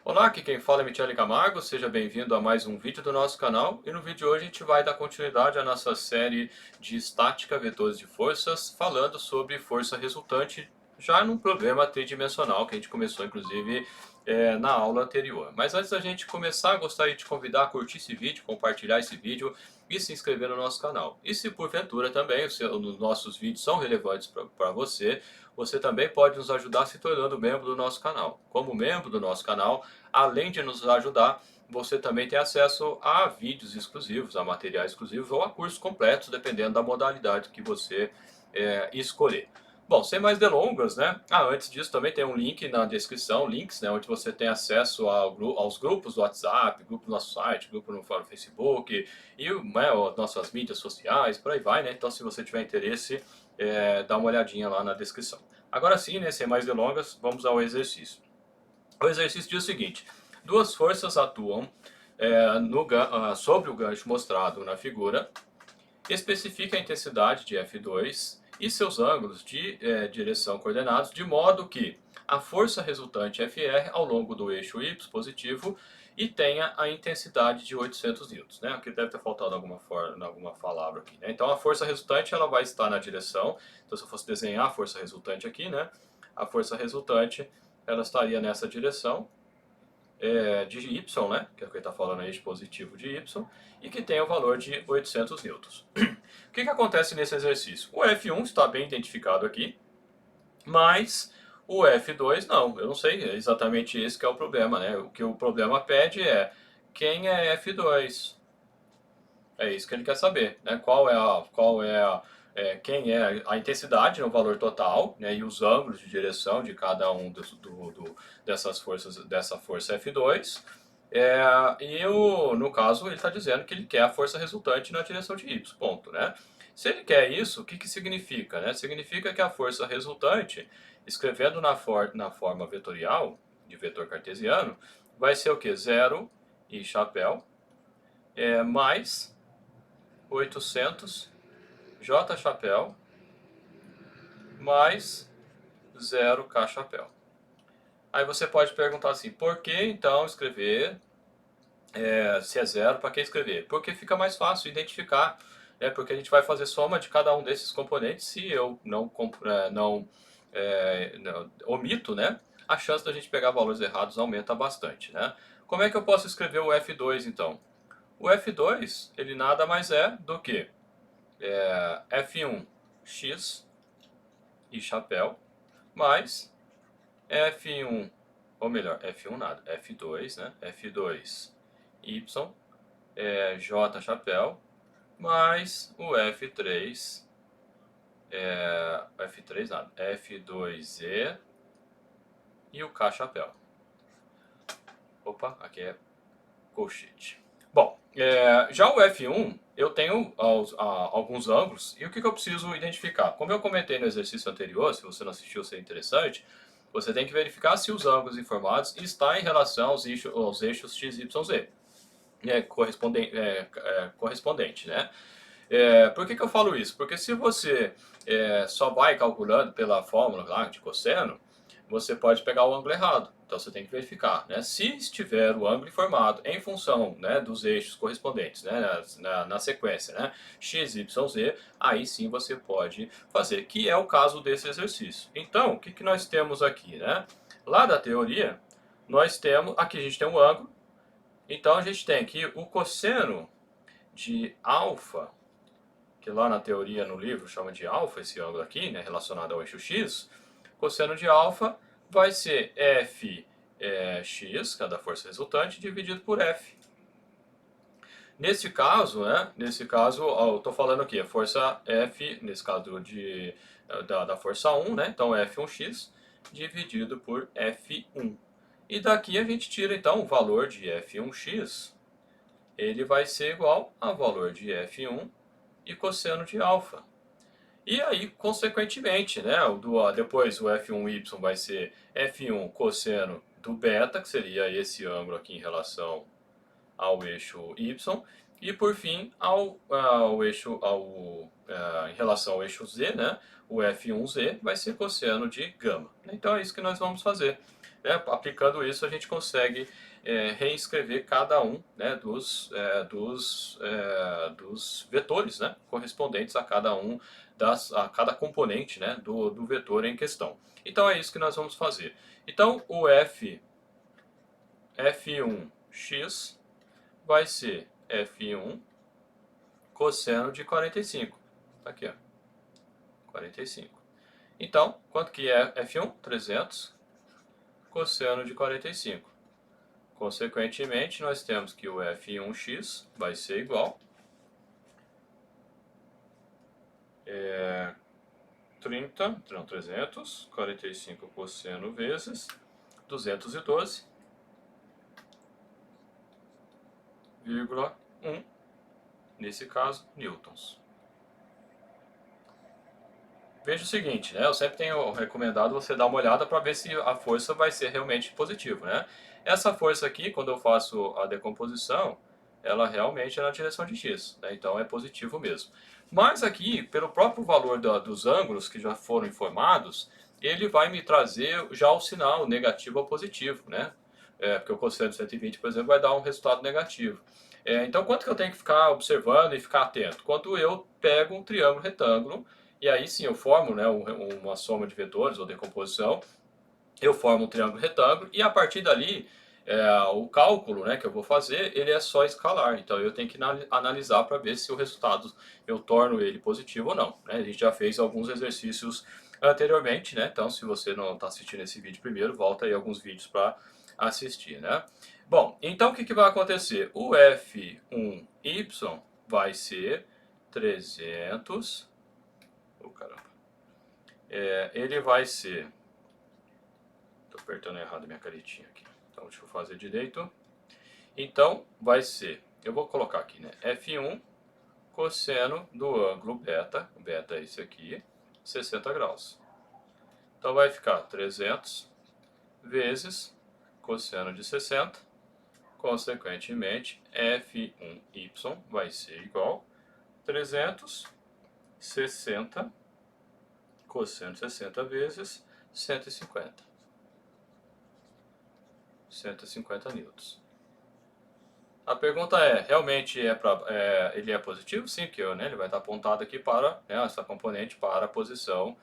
Olá, aqui quem fala é Michele Camargo, seja bem-vindo a mais um vídeo do nosso canal. E no vídeo de hoje a gente vai dar continuidade à nossa série de estática, vetores de forças, falando sobre força resultante já num problema tridimensional que a gente começou inclusive na aula anterior. Mas antes da gente começar, gostaria de te convidar a curtir esse vídeo, compartilhar esse vídeo e se inscrever no nosso canal. E se porventura também os nossos vídeos são relevantes para você, você também pode nos ajudar se tornando membro do nosso canal. Como membro do nosso canal, além de nos ajudar, você também tem acesso a vídeos exclusivos, a materiais exclusivos ou a cursos completos, dependendo da modalidade que você escolher. Bom, sem mais delongas, né? Antes disso também tem um link na descrição, links, né, onde você tem acesso aos grupos do WhatsApp, grupo no nosso site, grupo no Facebook e nossas mídias sociais, por aí vai, né? Então se você tiver interesse, dá uma olhadinha lá na descrição. Agora sim, né, sem mais delongas, vamos ao exercício. O exercício diz o seguinte: duas forças atuam sobre o gancho mostrado na figura. Especifica a intensidade de F2 e seus ângulos de direção coordenados, de modo que a força resultante FR ao longo do eixo Y positivo e tenha a intensidade de 800 newtons. Né? Aqui deve ter faltado alguma palavra aqui. Né? Então a força resultante ela vai estar na direção. Então se eu fosse desenhar a força resultante aqui, né? A força resultante ela estaria nessa direção de Y, né? Que é o que ele está falando aí, de positivo de Y, e que tem o valor de 800 newtons. O que acontece nesse exercício? O F1 está bem identificado aqui, mas o F2 não. Eu não sei, é exatamente esse que é o problema, né? O que o problema pede é quem é F2. É isso que ele quer saber, né? Quem é a intensidade no valor total, né? E os ângulos de direção de cada um dessas forças, dessa força F2. No caso, ele está dizendo que ele quer a força resultante na direção de Y, ponto, né? Se ele quer isso, o que significa? Né? Significa que a força resultante, escrevendo na forma vetorial, de vetor cartesiano, vai ser o que? Zero e chapéu, mais 800 J chapéu mais 0 K chapéu. Aí você pode perguntar assim, por que então escrever, se é zero, para que escrever? Porque fica mais fácil identificar, porque a gente vai fazer soma de cada um desses componentes. Se eu não omito, né, a chance da gente pegar valores errados aumenta bastante. Né? Como é que eu posso escrever o F2 então? O F2 ele nada mais é do que F1x e chapéu mais F1, ou melhor, F1 nada, F2, né? F2y J chapéu mais o F3, F3 nada, F2e e o K chapéu. Opa, aqui é colchete. Bom, já o F1 eu tenho alguns ângulos, e o que eu preciso identificar? Como eu comentei no exercício anterior, se você não assistiu, seria interessante, você tem que verificar se os ângulos informados estão em relação aos eixos x, y, z, correspondente, né? Por que eu falo isso? Porque se você só vai calculando pela fórmula lá de cosseno, você pode pegar o ângulo errado. Então você tem que verificar. Né? Se estiver o ângulo informado em função, né, dos eixos correspondentes, né, na sequência, né, x, y, z, aí sim você pode fazer, que é o caso desse exercício. Então, o que nós temos aqui? Né? Lá da teoria, nós temos, aqui a gente tem um ângulo, então a gente tem aqui o cosseno de alfa, que lá na teoria, no livro, chama de alfa, esse ângulo aqui, né, relacionado ao eixo x. Cosseno de alfa vai ser f x, que é da força resultante, dividido por f. Nesse caso, eu estou falando aqui, a força F, nesse caso da força 1, né? Então F1x dividido por F1. E daqui a gente tira então o valor de F1x, ele vai ser igual ao valor de F1 e cosseno de alfa. E aí, consequentemente, né, depois o F1y vai ser F1 cosseno do beta, que seria esse ângulo aqui em relação ao eixo y, e por fim em relação ao eixo z, né, o F1z vai ser cosseno de gama. Então é isso que nós vamos fazer. aplicando isso, a gente consegue reescrever cada um, né, dos vetores, né, correspondentes a cada um a cada componente, né, do vetor em questão. Então é isso que nós vamos fazer. Então o f1x vai ser f1 cosseno de 45. Tá aqui, ó, 45. Então, quanto que é f1? 300 cosseno de 45. Consequentemente, nós temos que o f1x vai ser igual 300, 45 cosseno vezes 212,1, nesse caso, newtons. Veja o seguinte, né? Eu sempre tenho recomendado você dar uma olhada para ver se a força vai ser realmente positiva, né? Essa força aqui, quando eu faço a decomposição, ela realmente é na direção de x, né? Então é positivo mesmo. Mas aqui, pelo próprio valor dos ângulos que já foram informados, ele vai me trazer já o sinal negativo ou positivo, né? Porque o cosseno de 120, por exemplo, vai dar um resultado negativo. Então, quanto que eu tenho que ficar observando e ficar atento? Quando eu pego um triângulo retângulo, e aí sim eu formo, né, uma soma de vetores ou decomposição, eu formo um triângulo retângulo e a partir dali o cálculo, né, que eu vou fazer, ele é só escalar. Então eu tenho que analisar para ver se o resultado eu torno ele positivo ou não, né? A gente já fez alguns exercícios anteriormente, né? Então se você não está assistindo esse vídeo primeiro, volta aí alguns vídeos para assistir, né? Bom, então o que vai acontecer? O F1y vai ser 300... Oh, caramba. Ele vai ser... Estou apertando errado minha canetinha aqui. Então, deixa eu fazer direito. Então, vai ser... Eu vou colocar aqui, né? F1 cosseno do ângulo beta. Beta é esse aqui. 60 graus. Então, vai ficar 300 vezes cosseno de 60. Consequentemente, F1y vai ser igual a 360 cosseno de 60 vezes 150. 150 newtons. A pergunta é, realmente ele é positivo? Sim, porque né, ele vai estar apontado aqui para, né, essa componente para a posição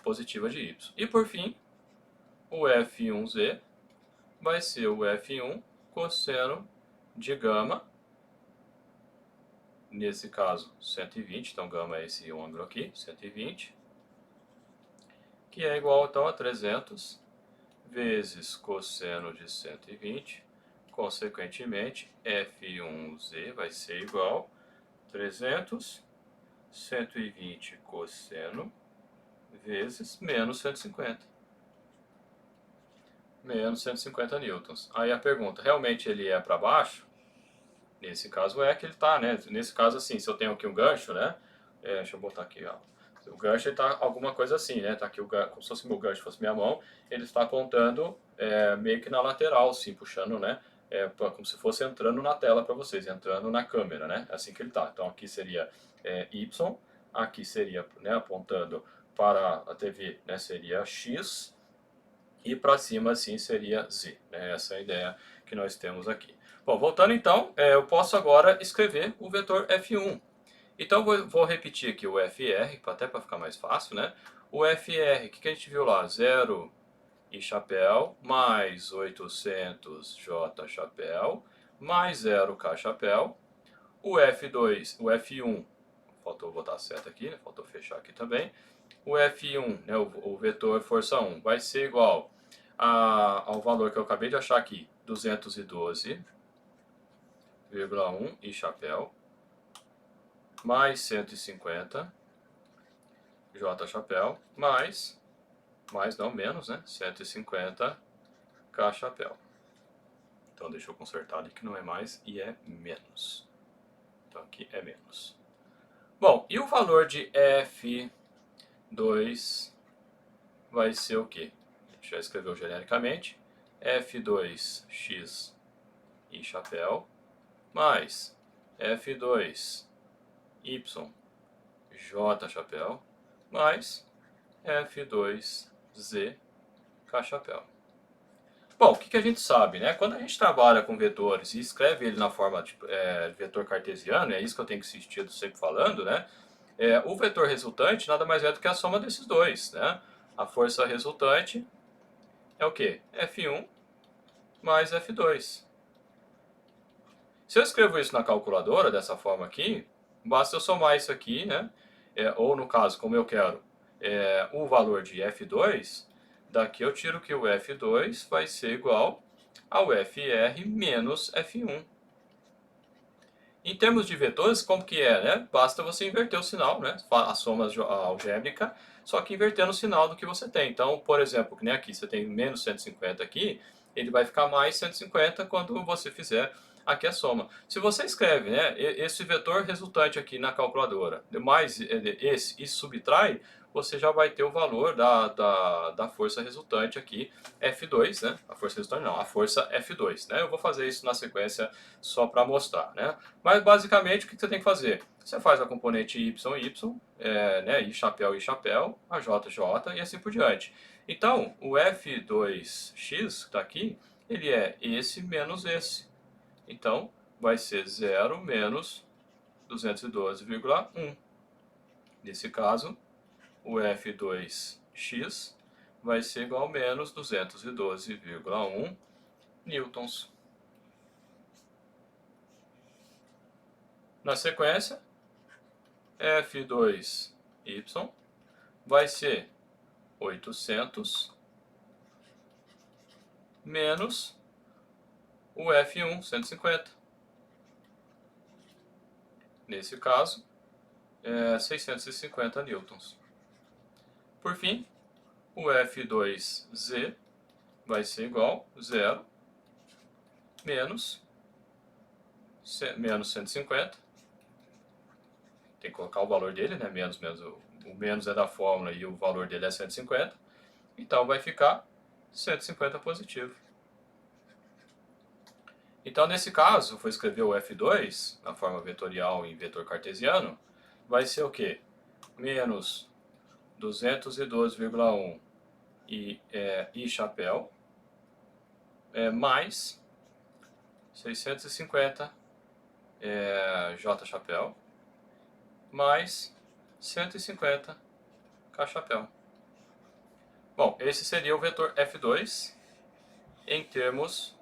positiva de y. E por fim, o F1z vai ser o F1 cosseno de gama, nesse caso 120, então gama é esse ângulo aqui, 120, que é igual então a 300 vezes cosseno de 120, consequentemente, F1z vai ser igual a 300, 120 cosseno vezes menos 150. Menos 150 newtons. Aí a pergunta, realmente ele é para baixo? Nesse caso é que ele está, né? Nesse caso assim, se eu tenho aqui um gancho, né? Deixa eu botar aqui, ó. O gancho está alguma coisa assim, né? Tá aqui o gancho, como se fosse meu gancho, fosse minha mão, ele está apontando meio que na lateral, assim, puxando, né? Como se fosse entrando na tela para vocês, entrando na câmera, né? É assim que ele está. Então aqui seria Y, aqui seria, né, apontando para a TV, né? Seria X e para cima assim seria Z, né? Essa é a ideia que nós temos aqui. Bom, voltando então, eu posso agora escrever o vetor F1. Então vou repetir aqui o FR, até para ficar mais fácil, né? O FR, o que a gente viu lá? 0 e chapéu, mais 800 J chapéu, mais 0 K chapéu. O F2, o F1, faltou botar a seta aqui, né? Faltou fechar aqui também. O F1, né, o vetor força 1, vai ser igual ao valor que eu acabei de achar aqui, 212,1 e chapéu, mais 150 J chapéu, mais não, menos, né? 150 K chapéu. Então deixa eu consertar ali que não é mais e é menos. Então aqui é menos. Bom, e o valor de F2 vai ser o quê? A gente já escreveu genericamente. F2x e chapéu mais F2y j chapéu mais F2z K chapéu. Bom, o que a gente sabe, né? Quando a gente trabalha com vetores e escreve ele na forma de vetor cartesiano, é isso que eu tenho insistido sempre falando, né? O vetor resultante nada mais é do que a soma desses dois, né? A força resultante é o quê? F1 mais F2. Se eu escrevo isso na calculadora, dessa forma aqui, basta eu somar isso aqui, né? Ou no caso, como eu quero, o valor de F2, daqui eu tiro que o F2 vai ser igual ao FR menos F1. Em termos de vetores, como que é, né? Basta você inverter o sinal, né? A soma algébrica, só que invertendo o sinal do que você tem. Então, por exemplo, que nem aqui, você tem menos 150 aqui, ele vai ficar mais 150 quando você fizer aqui a soma. Se você escreve, né, esse vetor resultante aqui na calculadora, mais esse e subtrai, você já vai ter o valor da força resultante aqui, F2, né? A força resultante não, a força F2, né? Eu vou fazer isso na sequência só para mostrar, né? Mas basicamente o que você tem que fazer? Você faz a componente y, né, i chapéu, a j, j e assim por diante. Então, o f2x que está aqui, ele é esse menos esse. Então, vai ser 0 menos 212,1. Nesse caso, o f2x vai ser igual a menos 212,1 newtons. Na sequência, F2y vai ser 800 menos o F1, 150. Nesse caso, 650 newtons. Por fim, o F2z vai ser igual a 0 menos 150. Tem que colocar o valor dele, né? Menos, o menos é da fórmula e o valor dele é 150. Então vai ficar 150 positivo. Então, nesse caso, vou escrever o F2 na forma vetorial em vetor cartesiano, vai ser o quê? Menos 212,1 I chapéu mais 650 J chapéu mais 150 K chapéu. Bom, esse seria o vetor F2 em termos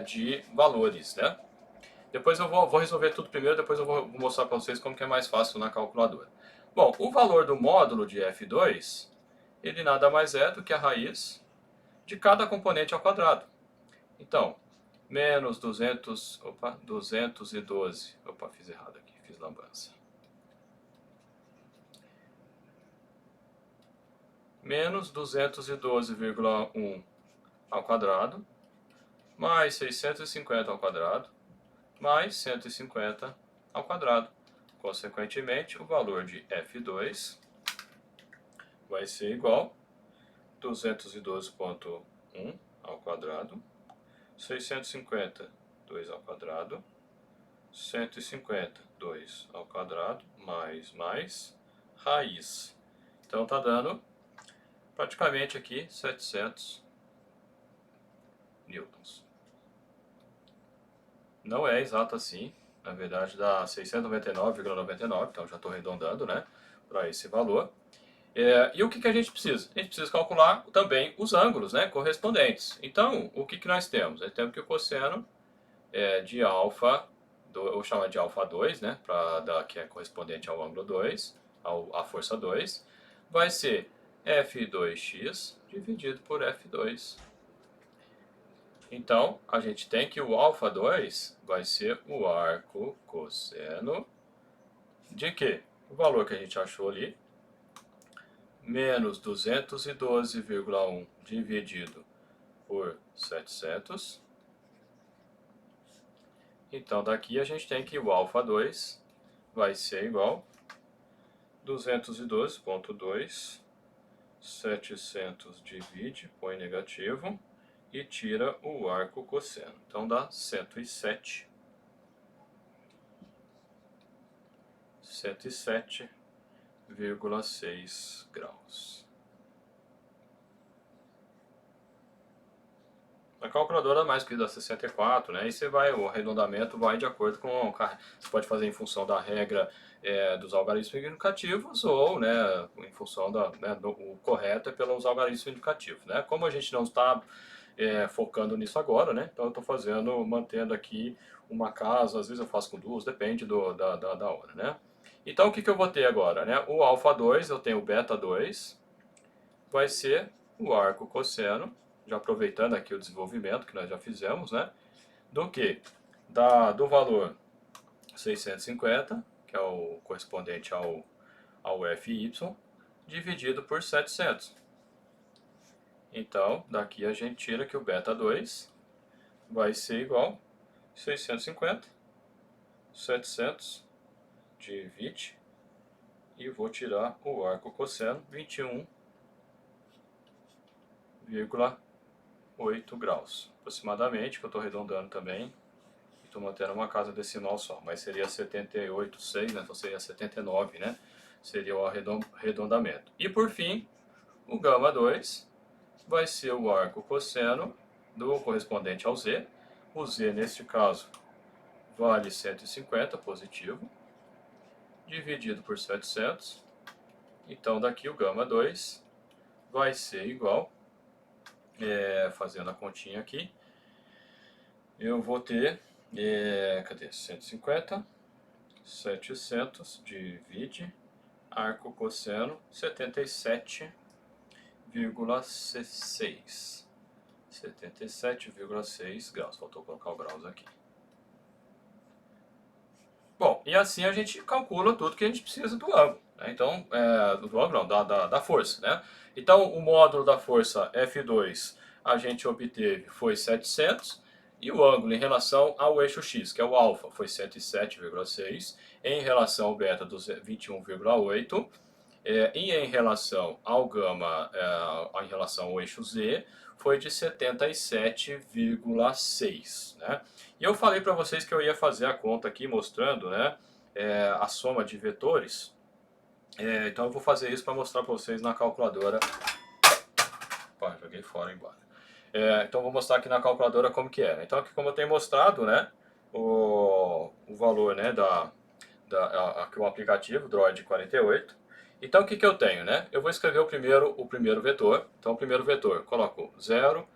de valores, né? Depois eu vou resolver tudo primeiro, depois eu vou mostrar para vocês como que é mais fácil na calculadora. Bom, o valor do módulo de F2, ele nada mais é do que a raiz de cada componente ao quadrado. Então, menos 212, fiz errado aqui, fiz lambança. Menos 212,1 ao quadrado, mais 650 ao quadrado, mais 150 ao quadrado. Consequentemente, o valor de F2 vai ser igual a 212,1 ao quadrado, 650, 2 ao quadrado, 150, 2 ao quadrado, mais, raiz. Então está dando praticamente aqui 700 newtons. Não é exato assim, na verdade dá 699,99, então já estou arredondando, né, para esse valor. E o que a gente precisa? A gente precisa calcular também os ângulos, né, correspondentes. Então, o que nós temos? Nós temos que o cosseno de alfa, vou chamar de alfa 2, né, para dar que é correspondente ao ângulo 2, à força 2, vai ser F2x dividido por F2. Então, a gente tem que o alfa 2 vai ser o arco cosseno de quê? O valor que a gente achou ali, menos 212,1 dividido por 700. Então, daqui a gente tem que o alfa 2 vai ser igual a 212,2, 700 divide, põe negativo, e tira o arco cosseno. Então dá 107. 107,6 graus. A calculadora mais que da 64, né? E você vai, o arredondamento vai de acordo com, você pode fazer em função da regra dos algarismos indicativos ou, né, em função o correto é pelos algarismos indicativos, né? Como a gente não está focando nisso agora, né? Então eu estou mantendo aqui uma casa, às vezes eu faço com duas, depende da hora, né? Então o que eu vou ter agora, né? O alfa 2, eu tenho o beta 2, vai ser o arco cosseno, já aproveitando aqui o desenvolvimento que nós já fizemos, né? Do que? Do valor 650, que é o correspondente ao FY, dividido por 700. Então, daqui a gente tira que o beta 2 vai ser igual a 650, 700 divide, e vou tirar o arco cosseno, 21,8 graus, aproximadamente, que eu estou arredondando também. Estou mantendo uma casa decimal só, mas seria 78,6, né? Então seria 79, né? Seria o arredondamento. E por fim, o gama 2 vai ser o arco cosseno do correspondente ao Z. O Z, neste caso, vale 150, positivo, dividido por 700. Então, daqui o gama 2 vai ser igual, fazendo a continha aqui, eu vou ter, cadê? 150, 700, divide, arco cosseno, 77,6. 77,6 graus. Faltou colocar o graus aqui. Bom, e assim a gente calcula tudo que a gente precisa do ângulo, né? Então, do ângulo não, da força, né? Então, o módulo da força F2 a gente obteve foi 700, e o ângulo em relação ao eixo X, que é o alfa, foi 107,6, em relação ao beta, 21,8, e em relação ao gama, em relação ao eixo Z, foi de 77,6, né? E eu falei para vocês que eu ia fazer a conta aqui mostrando, né, a soma de vetores. Então eu vou fazer isso para mostrar para vocês na calculadora. Opa, joguei fora embora. Então eu vou mostrar aqui na calculadora como que é. Então aqui, como eu tenho mostrado, né, o valor, né, aqui o aplicativo Droid 48. Então o que eu tenho, né? Eu vou escrever o primeiro vetor. Então o primeiro vetor, coloco 0,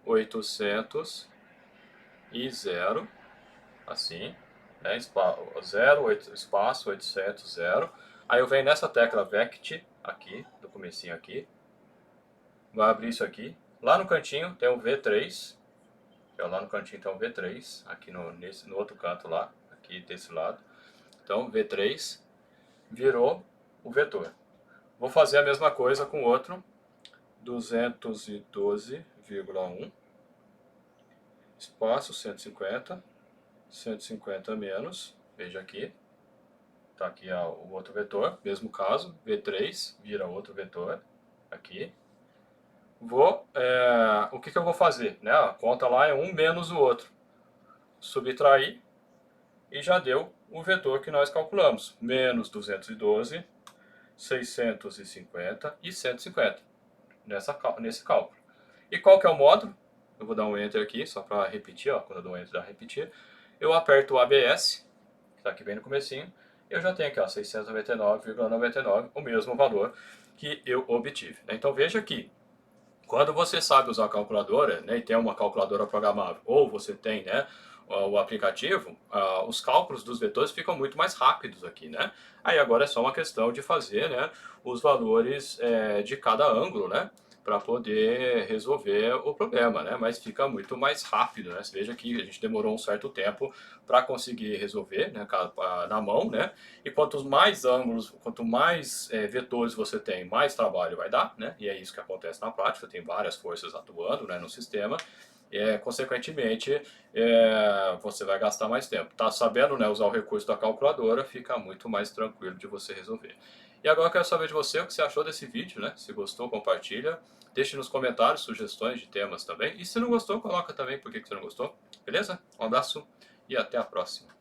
800 e 0, assim, né? 0, 8, espaço, 800, 0. Aí eu venho nessa tecla Vect, aqui, do comecinho aqui. Vai abrir isso aqui. Lá no cantinho tem o V3. Lá no cantinho tem o V3, aqui no outro canto lá, aqui desse lado. Então V3 virou o vetor. Vou fazer a mesma coisa com outro, 212,1, espaço 150, 150 menos, veja aqui, está aqui o outro vetor, mesmo caso, V3 vira outro vetor, aqui. O que eu vou fazer? Né? A conta lá é um menos o outro. Subtrair e já deu o vetor que nós calculamos, menos 212, 650 e 150 nesse cálculo. E qual que é o módulo? Eu vou dar um Enter aqui, só para repetir, ó, quando eu dou um Enter, dá repetir. Eu aperto o ABS, que está aqui bem no comecinho, eu já tenho aqui, ó, 699,99, o mesmo valor que eu obtive. Então veja aqui, quando você sabe usar a calculadora, né, e tem uma calculadora programável, ou você tem, né, o aplicativo, os cálculos dos vetores ficam muito mais rápidos aqui, né? Aí agora é só uma questão de fazer, né, os valores de cada ângulo, né, para poder resolver o problema, né? Mas fica muito mais rápido, né? Você veja que a gente demorou um certo tempo para conseguir resolver, né, na mão, né? E quanto mais ângulos, quanto mais vetores você tem, mais trabalho vai dar, né? E é isso que acontece na prática, tem várias forças atuando, né, no sistema. Consequentemente, você vai gastar mais tempo. Tá sabendo, né, usar o recurso da calculadora, fica muito mais tranquilo de você resolver. E agora eu quero saber de você o que você achou desse vídeo, né? Se gostou, compartilha. Deixe nos comentários sugestões de temas também. E se não gostou, coloca também por que você não gostou. Beleza? Um abraço e até a próxima.